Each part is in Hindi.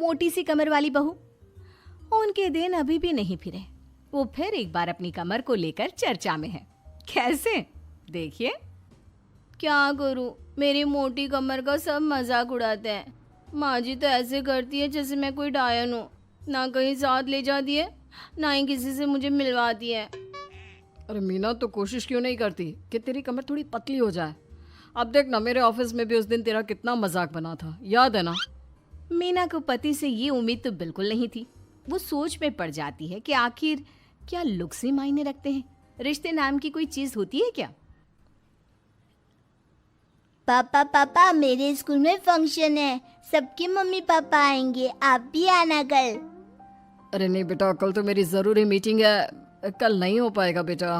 मोटी सी कमर वाली बहू। उनके दिन अभी भी नहीं फिरे। वो फिर एक बार अपनी कमर को लेकर चर्चा में है। कैसे? देखिए। क्या करूं, मेरी मोटी कमर का सब मजाक उड़ाते हैं। माँ जी तो ऐसे करती है जैसे मैं कोई डायन हूँ। ना कहीं साथ ले जाती है, ना ही किसी से मुझे मिलवाती है। अरे मीना, तो कोशिश क्यों नहीं करती कि तेरी कमर थोड़ी पतली हो जाए? अब देख ना, मेरे ऑफिस में भी उस दिन तेरा कितना मजाक बना था, याद है ना? मीना को पति से ये उम्मीद तो बिल्कुल नहीं थी। वो सोच में पड़ जाती है कि आखिर क्या लुक्स ही मायने रखते हैं? रिश्ते नाम की कोई चीज होती है क्या? पापा पापा, मेरे स्कूल में फंक्शन है, सबके मम्मी पापा आएंगे, आप भी आना कल। अरे नहीं बेटा, कल तो मेरी ज़रूरी मीटिंग है, कल नहीं हो पाएगा बेटा।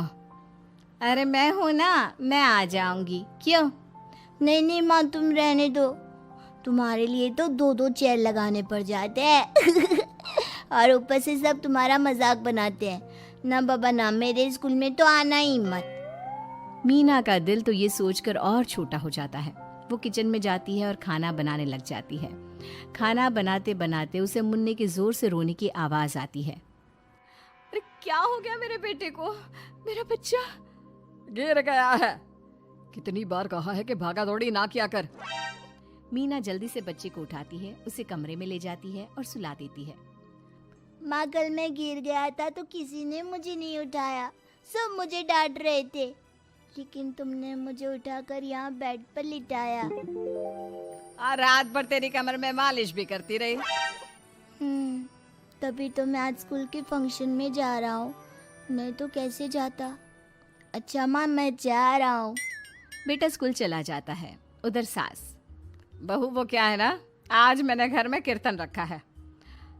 अरे मैं हूं ना, मैं आ जाऊंगी। क्यों? नहीं नहीं माँ, तुम रहने दो। तुम्हारे लिए तो 2-2 चेयर लगाने पड़ जाते हैं और ऊपर से सब तुम्हारा मजाक बनाते हैं। ना बाबा ना, मेरे स्कूल में तो आना ही मत। मीना का दिल तो ये सोचकर और छोटा हो जाता है। वो किचन में जाती है और खाना बनाने लग जाती है। खाना बनाते बनाते उसे मुन्ने के जोर से रोने की आवाज आती है। अरे क्या हो गया मेरे बेटे को? मेरा बच्चा गिर गया है। कितनी बार कहा है कि भागा दौड़ी ना किया कर। मीना जल्दी से बच्चे को उठाती है, उसे कमरे में ले जाती है और सुला देती है। माँ, कल मैं गिर गया था तो किसी ने मुझे नहीं उठाया, सब मुझे डांट रहे थे, लेकिन तुमने मुझे उठाकर यहाँ बेड पर लिटाया। और रात भर तेरी कमर में मालिश भी करती रही। तभी तो मैं आज स्कूल के फंक्शन में जा रहा हूँ, नहीं तो कैसे जाता। अच्छा माँ, मैं जा रहा हूँ। बेटा स्कूल चला जाता है। उधर सास, बहू वो क्या है ना, आज मैंने घर में कीर्तन रखा है।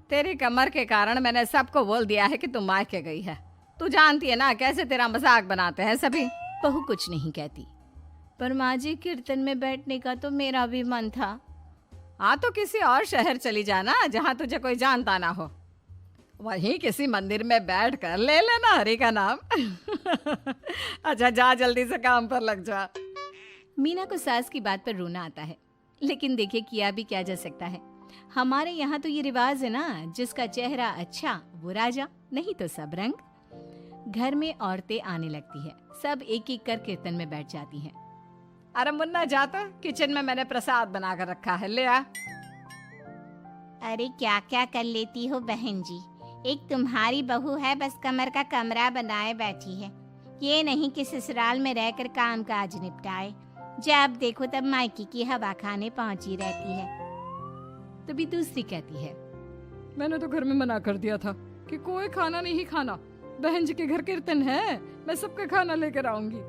तेरी कमर के कारण मैंने सबको बोल दिया है कि तू मायके गई है। तू जानती है ना कैसे तेरा मजाक बनाते हैं सभी। बहू कुछ नहीं कहती। पर माँ जी, कीर्तन में बैठने का तो मेरा भी मन था। हाँ तो किसी और शहर चली जाना जहाँ तुझे कोई जानता ना हो। वहीं किसी मंदिर में बैठ कर ले लेना हरि का नाम अच्छा जा, जल्दी से काम पर लग जा। मीना को सास की बात पर रोना आता है, लेकिन देखिए किया भी क्या जा सकता है। हमारे यहाँ तो ये रिवाज है ना, जिसका चेहरा अच्छा वो राजा, नहीं तो सब रंग। घर में औरतें आने लगती है, सब एक एक कर कीर्तन में बैठ जाती हैं। अरे मुन्ना जा, तो किचन में मैंने प्रसाद बना कर रखा है, ले आ। अरे क्या क्या कर लेती हो बहन जी, एक तुम्हारी बहू है बस कमर का कमरा बनाए बैठी है। ये नहीं कि ससुराल में रहकर काम काज निपटाए, जब देखो तब मायके की हवा खाने पहुंची रहती है। तभी दूसरी कहती है, मैंने तो घर में मना कर दिया था कि कोई खाना नहीं खाना, बहन जी के घर कीर्तन है, मैं सबका खाना लेकर आऊंगी।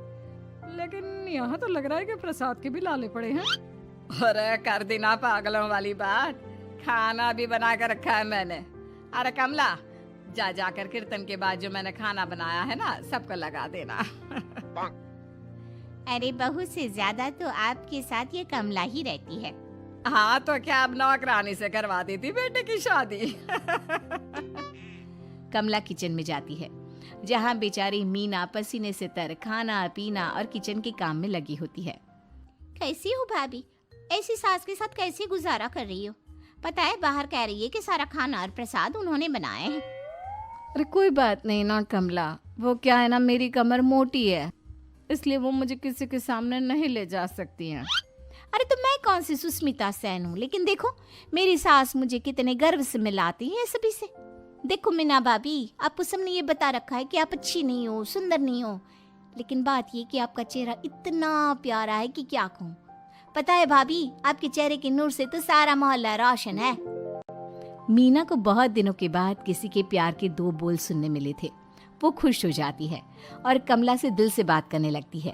लेकिन यहाँ तो लग रहा है कि प्रसाद के भी लाले पड़े हैं। अरे कर देना पागलों वाली बात, खाना भी बना कर रखा है मैंने। अरे कमला, जा जाकर कीर्तन के बाद जो मैंने खाना बनाया है ना, सबको लगा देना अरे बहू से ज्यादा तो आपके साथ ये कमला ही रहती है। हाँ तो क्या अब नौकरानी से करवा देती बेटे की शादी कमला किचन में जाती है, जहाँ बेचारी मीना पसीने से तर खाना पीना और किचन के काम में लगी होती है। कैसी हो भाभी, ऐसी सास के साथ कैसे गुजारा कर रही हो? पता है बाहर कह रही है कि सारा खाना और प्रसाद उन्होंने बनाए हैं। अरे कोई बात नहीं ना कमला, वो क्या है ना, मेरी कमर मोटी है, इसलिए वो मुझे किसी के सामने नहीं ले जा सकती हैं। अरे तो मैं कौन सी सुस्मिता सेन हूँ, लेकिन देखो मेरी सास मुझे कितने गर्व से मिलाती है सभी से। देखो मीना भाभी, आपको सबने ये बता रखा है कि आप अच्छी नहीं हो, सुंदर नहीं हो, लेकिन बात ये कि आपका चेहरा इतना प्यारा है कि क्या कहूँ। पता है भाभी, आपके चेहरे के नूर से तो सारा मोहल्ला रोशन है। मीना को बहुत दिनों के बाद किसी के प्यार के 2 बोल सुनने मिले थे। वो खुश हो जाती है और कमला से दिल से बात करने लगती है।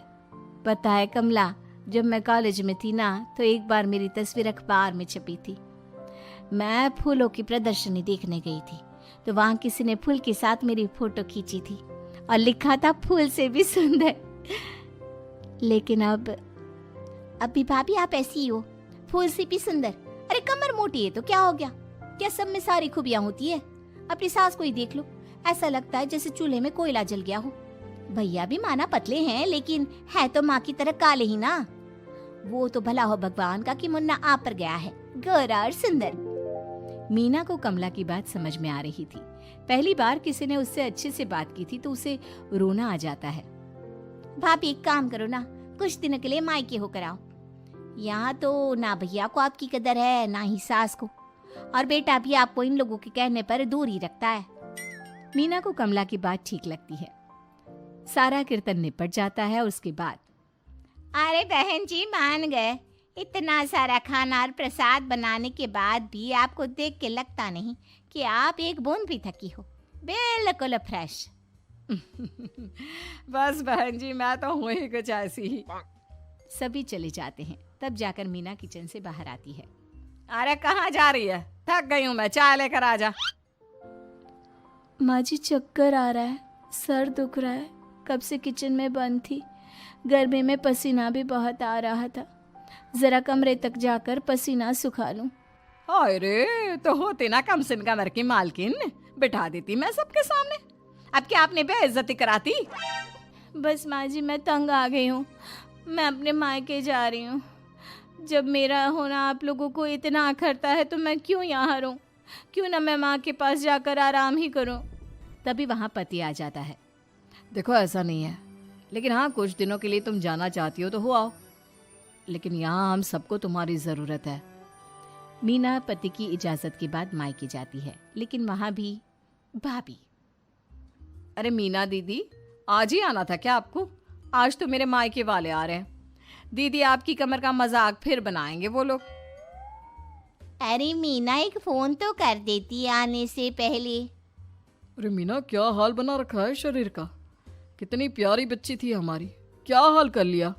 पता है कमला, जब मैं कॉलेज में थी ना, तो एक बार मेरी तस्वीर अखबार में छपी थी। मैं फूलों की प्रदर्शनी देखने गई थी, तो वहाँ किसी ने फूल के साथ मेरी फोटो खींची थी और लिखा था फूल से भी सुंदर। लेकिन अभी भाभी आप ऐसी हो, फूल से भी सुंदर। अरे कमर मोटी है तो क्या हो गया, क्या सब में सारी खूबियां होती है? अपनी सास को ही देख लो, ऐसा लगता है जैसे चूल्हे में कोयला जल गया हो। भैया भी माना पतले हैं, लेकिन है तो माँ की तरह काले ही ना। वो तो भला हो भगवान का कि मुन्ना आप पर गया है, गोरा और सुंदर। मीना को कमला की बात समझ में आ रही थी। पहली बार किसी ने उससे अच्छे से बात की थी तो उसे रोना आ जाता है। भाभी एक काम करो ना, कुछ दिनों के लिए मायके होकर आओ। यहाँ तो ना भैया को आपकी कदर है ना ही सास को, और बेटा भी आपको इन लोगों के कहने पर दूर ही रखता है। मीना को कमला की बात ठीक लगती है। सारा कीर्तन निपट जाता है और उसके बाद अरे बहन जी मान गए, इतना सारा खाना और प्रसाद बनाने के बाद भी आपको देख के लगता नहीं कि आप एक बूंद भी थकी हो, बिल्कुल फ्रेश। बस बहन जी मैं तो हूँ ही कुछ ऐसी ही। सभी चले जाते हैं। तब जाकर मीना किचन से बाहर आती है। अरे कहाँ जा रही है? थक गई हूँ मैं, चाय लेकर आ जा। माँ जी चक्कर आ रहा है, सर दुख रहा है, कब से किचन में बंद थी, गर्मी में पसीना भी बहुत आ रहा था, जरा कमरे तक जाकर पसीना सुखा लूं। अरे तो होती ना कम से कमर की मालकिन, बिठा देती मैं सबके सामने। अब क्या आपने बेइज्जती कराती? बस माँ जी मैं तंग आ गई हूँ, मैं अपने मायके जा रही हूँ। जब मेरा होना आप लोगों को इतना अखरता है तो मैं क्यों यहाँ रहूँ, क्यों ना मैं माँ के पास जाकर आराम ही करूँ। तभी वहाँ पति आ जाता है। देखो ऐसा नहीं है, लेकिन हाँ कुछ दिनों के लिए तुम जाना चाहती हो तो हो आओ, लेकिन यहाँ हम सबको तुम्हारी ज़रूरत है। मीना पति की इजाज़त के बाद मायके जाती है, लेकिन वहाँ भी भाभी। अरे मीना दीदी, आज ही आना था क्या आपको? आज तो मेरे मायके वाले आ रहे हैं। दीदी आपकी कमर का मजाक फिर बनाएंगे वो लोग। अरे मीना एक फोन तो कर देती आने से पहले। अरे मीना क्या हाल बना रखा है शरीर का, कितनी प्यारी बच्ची थी हमारी, क्या हाल कर लिया।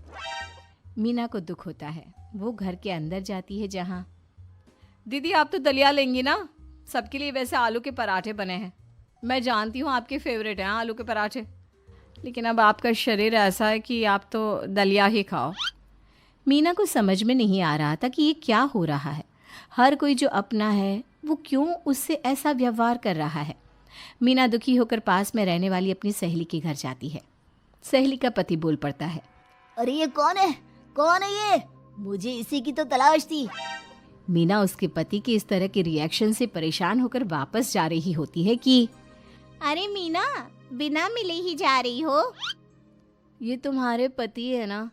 मीना को दुख होता है। वो घर के अंदर जाती है जहाँ दीदी आप तो दलिया लेंगी ना? सबके लिए वैसे आलू के पराठे बने हैं, मैं जानती हूँ आपके फेवरेट हैं आलू के पराठे, लेकिन अब आपका शरीर ऐसा है कि आप तो दलिया ही खाओ। मीना को समझ में नहीं आ रहा था कि ये क्या हो रहा है। हर कोई जो अपना है वो क्यों उससे ऐसा व्यवहार कर रहा है। मीना दुखी होकर पास में रहने वाली अपनी सहेली के घर जाती है। सहेली का पति बोल पड़ता है, अरे ये कौन है, कौन है ये? मुझे इसी की तो तलाश थी। मीना उसके पति के इस तरह के रिएक्शन से परेशान होकर वापस जा रही होती है कि अरे मीना बिना मिले ही जा रही हो? ये तुम्हारे पति है ना,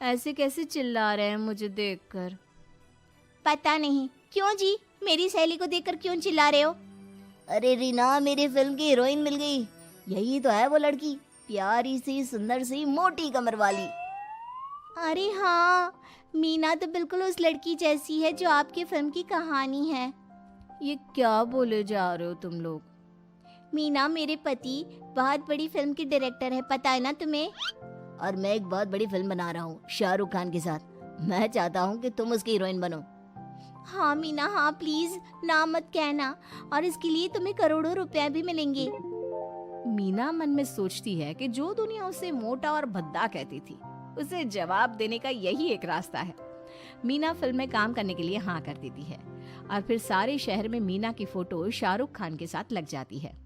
ऐसे कैसे चिल्ला रहे हैं मुझे देखकर। पता नहीं क्यों जी, मेरी सहेली को देखकर क्यों चिल्ला रहे हो? अरे रीना मेरी फिल्म की हीरोइन मिल गई, यही तो है वो लड़की, प्यारी सी सुंदर सी मोटी कमर वाली। अरे हाँ, मीना तो बिल्कुल उस लड़की जैसी है जो आपकी फिल्म की कहानी है। ये क्या बोले जा रहे हो तुम लोग? मीना मेरे पति बहुत बड़ी फिल्म की डायरेक्टर है, पता है ना तुम्हें? और मैं एक बहुत बड़ी फिल्म बना रहा हूँ शाहरुख खान के साथ। मैं चाहता हूँ कि तुम उसकी हीरोइन बनो। हाँ मीना हाँ, प्लीज ना मत कहना, और इसके लिए तुम्हें करोड़ों रुपए भी मिलेंगे। मीना मन में सोचती है कि जो दुनिया उसे मोटा और भद्दा कहती थी, उसे जवाब देने का यही एक रास्ता है। मीना फिल्म में काम करने के लिए हाँ कर देती है और फिर सारे शहर में मीना की फोटो शाहरुख खान के साथ लग जाती है।